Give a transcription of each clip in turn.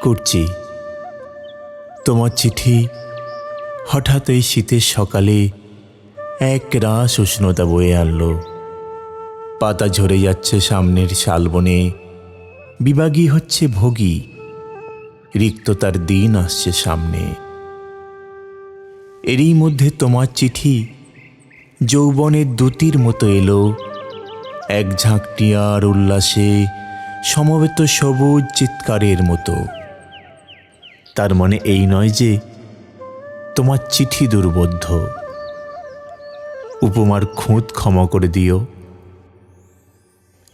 করছি। তোমার চিঠি হঠাৎ এই শীতের সকালে এক রাস উষ্ণতা বয়ে আনলো। পাতা ঝরে যাচ্ছে সামনের শালবনে, বিভাগী হচ্ছে ভোগী, রিক্ততার দিন আসছে সামনে। এরই মধ্যে তোমার চিঠি যৌবনের দূতির মতো এলো, এক ঝাঁক টিয়ার উল্লাসে সমবেত সবুজ চিৎকারের মতো। তার মানে এই নয় যে তোমার চিঠি দুর্বোধ্য। উপমার খুঁত ক্ষমা করে দিও।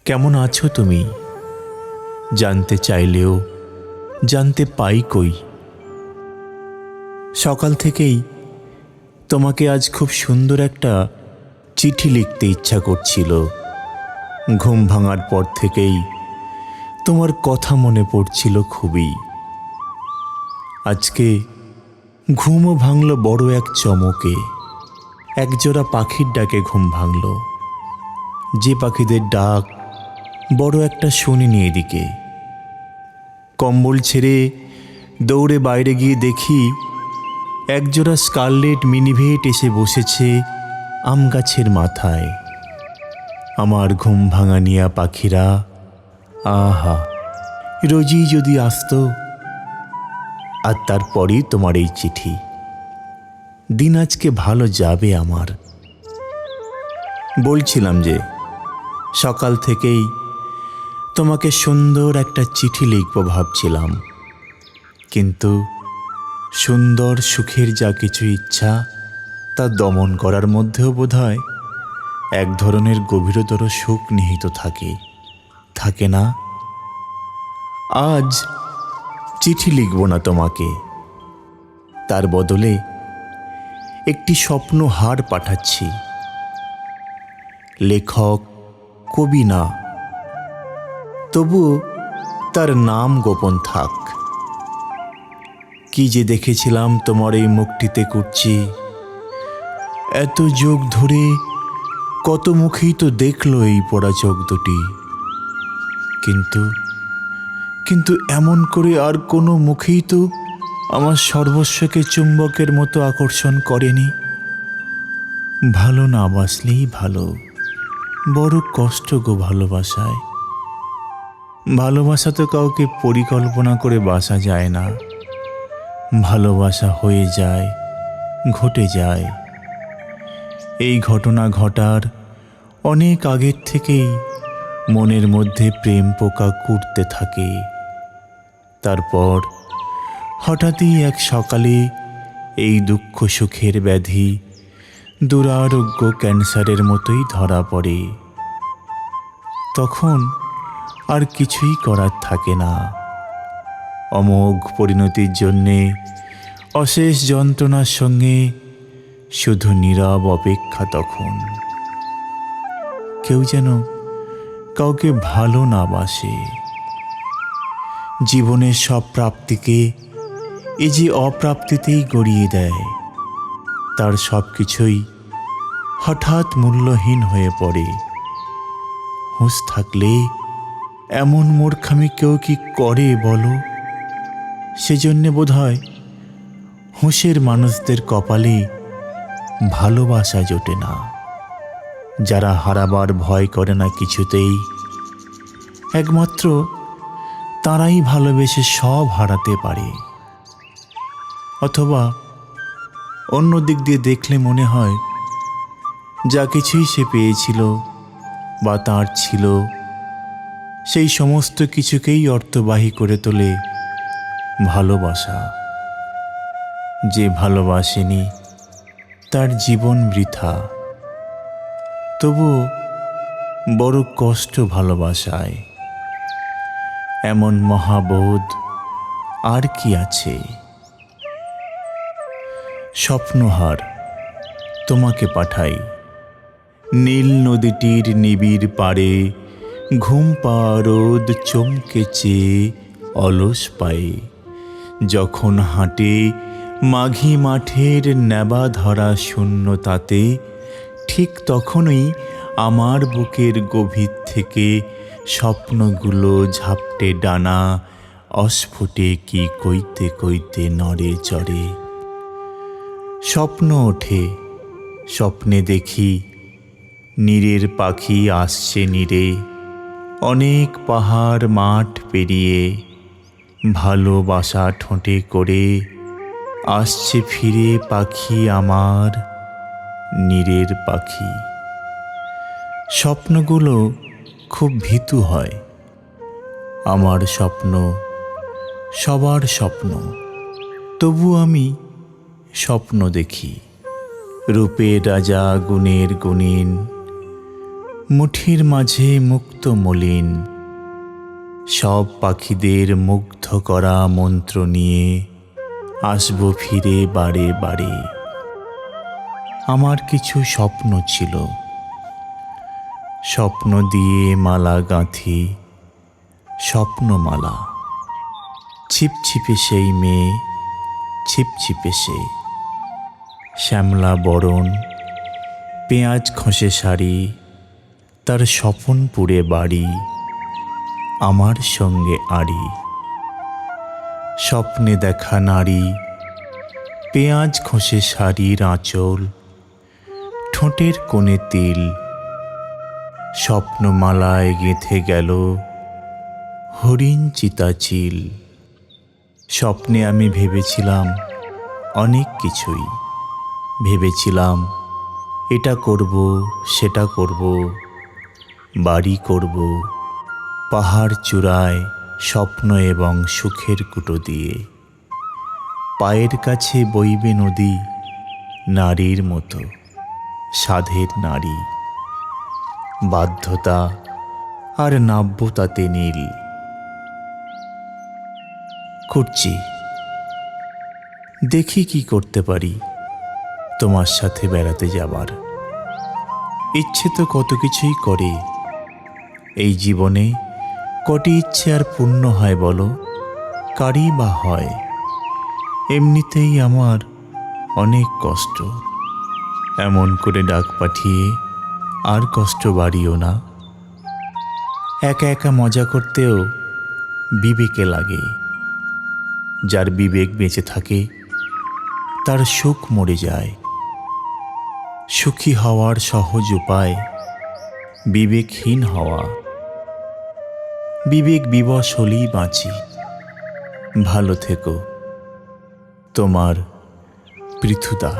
কেমন আছো তুমি জানতে চাইলেও জানতে পাই কই। সকাল থেকেই তোমাকে আজ খুব সুন্দর একটা চিঠি লিখতে ইচ্ছা করছিল। ঘুম ভাঙার পর থেকেই তোমার কথা মনে পড়ছিল খুবই। আজকে ঘুমও ভাঙল বড় এক চমকে। একজোড়া পাখির ডাকে ঘুম ভাঙল, যে পাখিদের ডাক বড় একটা শুনিনি এদিকে। কম্বল ছেড়ে দৌড়ে বাইরে গিয়ে দেখি একজোড়া স্কারলেট মিনিভেট এসে বসেছে আম গাছের মাথায়। আমার ঘুম ভাঙানিয়া পাখিরা, আহা, রোজই যদি আসতো। আর তারপরেই তোমার এই চিঠি। দিন আজকে ভালো যাবে আমার। বলছিলাম যে সকাল থেকেই তোমাকে সুন্দর একটা চিঠি লিখব ভাবছিলাম, কিন্তু সুন্দর সুখের যা কিছু ইচ্ছা তা দমন করার মধ্যেও বোধহয় এক ধরনের গভীরতর সুখ নিহিত থাকে না? আজ চিঠি লিখব না তোমাকে, তার বদলে একটি স্বপ্নহার পাঠাচ্ছি। লেখক কবি না, তবু তার নাম গোপন থাক। কি যে দেখেছিলাম তোমার এই মুখটিতে কুচ্ছি, এত যুগ ধরে কত মুখেই তো দেখলো এই পড়া চোখ দুটি, কিন্তু এমন করে আর কোনো মুখেই তো আমার সর্বস্বকে চুম্বকের মতো আকর্ষণ করেনি। ভালো না বাসলেই ভালো, বড় কষ্ট গো ভালোবাসায়। ভালোবাসা তো কাউকে পরিকল্পনা করে বাসা যায় না, ভালোবাসা হয়ে যায়, ঘটে যায়। এই ঘটনা ঘটার অনেক আগের থেকেই মনের মধ্যে প্রেম পোকা কুড়তে থাকে। তারপর হঠাৎই এক সকালে এই দুঃখ সুখের ব্যাধি দুরারোগ্য ক্যান্সারের মতোই ধরা পড়ে। তখন আর কিছুই করার থাকে না। অমোঘ পরিণতির জন্যে অশেষ যন্ত্রণার সঙ্গে শুধু নীরব অপেক্ষা। তখন কেউ যেন কাউকে ভালো না বাসে। জীবনের সব প্রাপ্তিকে এই যে অপ্রাপ্তিতেই গড়িয়ে দেয়, তার সব কিছুই হঠাৎ মূল্যহীন হয়ে পড়ে। হুঁশ থাকলে এমন মূর্খামি কেউ কি করে বলো? সেজন্যে বোধহয় হুঁশের মানুষদের কপালে ভালোবাসা জোটে না। যারা হারাবার ভয় করে না কিছুতেই, একমাত্র তারাই ভালোবেসে সব হারাতে পারে। অথবা অন্য দিক দিয়ে দেখলে মনে হয় যা কিছুই সে পেয়েছিল বা তার ছিল, সেই সমস্ত কিছুকেই অর্থবাহী করে তোলে ভালোবাসা। যে ভালোবাসেনি তার জীবন বৃথা। তবুও বড় কষ্ট ভালোবাসায়। এমন মহাবোধ আর কি আছে? স্বপ্নহার তোমাকে পাঠাই। নীল নদীটির নিবিড় পাড়ে ঘুম পাওয়া রোদ চমকে চেয়ে অলস পায়ে যখন হাঁটে মাঘী মাঠের নেবা ধরা শূন্যতাতে, ঠিক তখনই আমার বুকের গভীর থেকে স্বপ্নগুলো ঝাপটে ডানা অস্ফুটে কি কইতে কইতে নড়ে চড়ে। স্বপ্ন ওঠে, স্বপ্নে দেখি নীরের পাখি আসছে নীরে, অনেক পাহাড় মাঠ পেরিয়ে ভালোবাসা ঠোঁটে করে আসছে ফিরে পাখি আমার, নীরের পাখি। স্বপ্নগুলো খুব ভীতু হয়, আমার স্বপ্ন সবার স্বপ্ন, তবু আমি স্বপ্ন দেখি। রূপের রাজা গুণের গুণীন, মুঠির মাঝে মুক্ত মলিন, সব পাখিদের মুগ্ধ করা মন্ত্র নিয়ে আসব ফিরে বারে বারে। আমার কিছু স্বপ্ন ছিল, স্বপ্ন দিয়ে মালা গাঁথি, স্বপ্নমালা। ছিপছিপে সেই মেয়ে, ছিপছিপে সে, শ্যামলা বরণ, পেঁয়াজ খসে শাড়ি, তার স্বপনপুরে বাড়ি, আমার সঙ্গে আড়ি। স্বপ্নে দেখা নারী, পেঁয়াজ খসে শাড়ির আঁচল, ঠোঁটের কোণে তিল, স্বপ্নমালায় গেঁথে গেল হরিণ চিতাচিল। স্বপ্নে আমি ভেবেছিলাম অনেক কিছুই, ভেবেছিলাম এটা করব সেটা করব, বাড়ি করব পাহাড় চূড়ায় স্বপ্ন এবং সুখের কুটো দিয়ে। পায়ের কাছে বইবে নদী, নারীর মতো সাধের নারী, বাধ্যতা আর নাব্যতাতে নীল। করছি, দেখি কি করতে পারি তোমার সাথে বেড়াতে যাবার। ইচ্ছে তো কত কিছুই করে, এই জীবনে কটি ইচ্ছে আর পূর্ণ হয় বলো, কারই বা হয়। এমনিতেই আমার অনেক কষ্ট, এমন করে ডাক পাঠিয়ে আর কষ্ট বাড়িও না। একা একা মজা করতেও বিবেকে লাগে, যার বিবেক বেঁচে থাকে তার সুখ মরে যায়। সুখী হওয়ার সহজ উপায় বিবেকহীন হওয়া। বিবেক বিবশ হলেই বাঁচি। ভালো থেকো, তোমার পৃথুদা।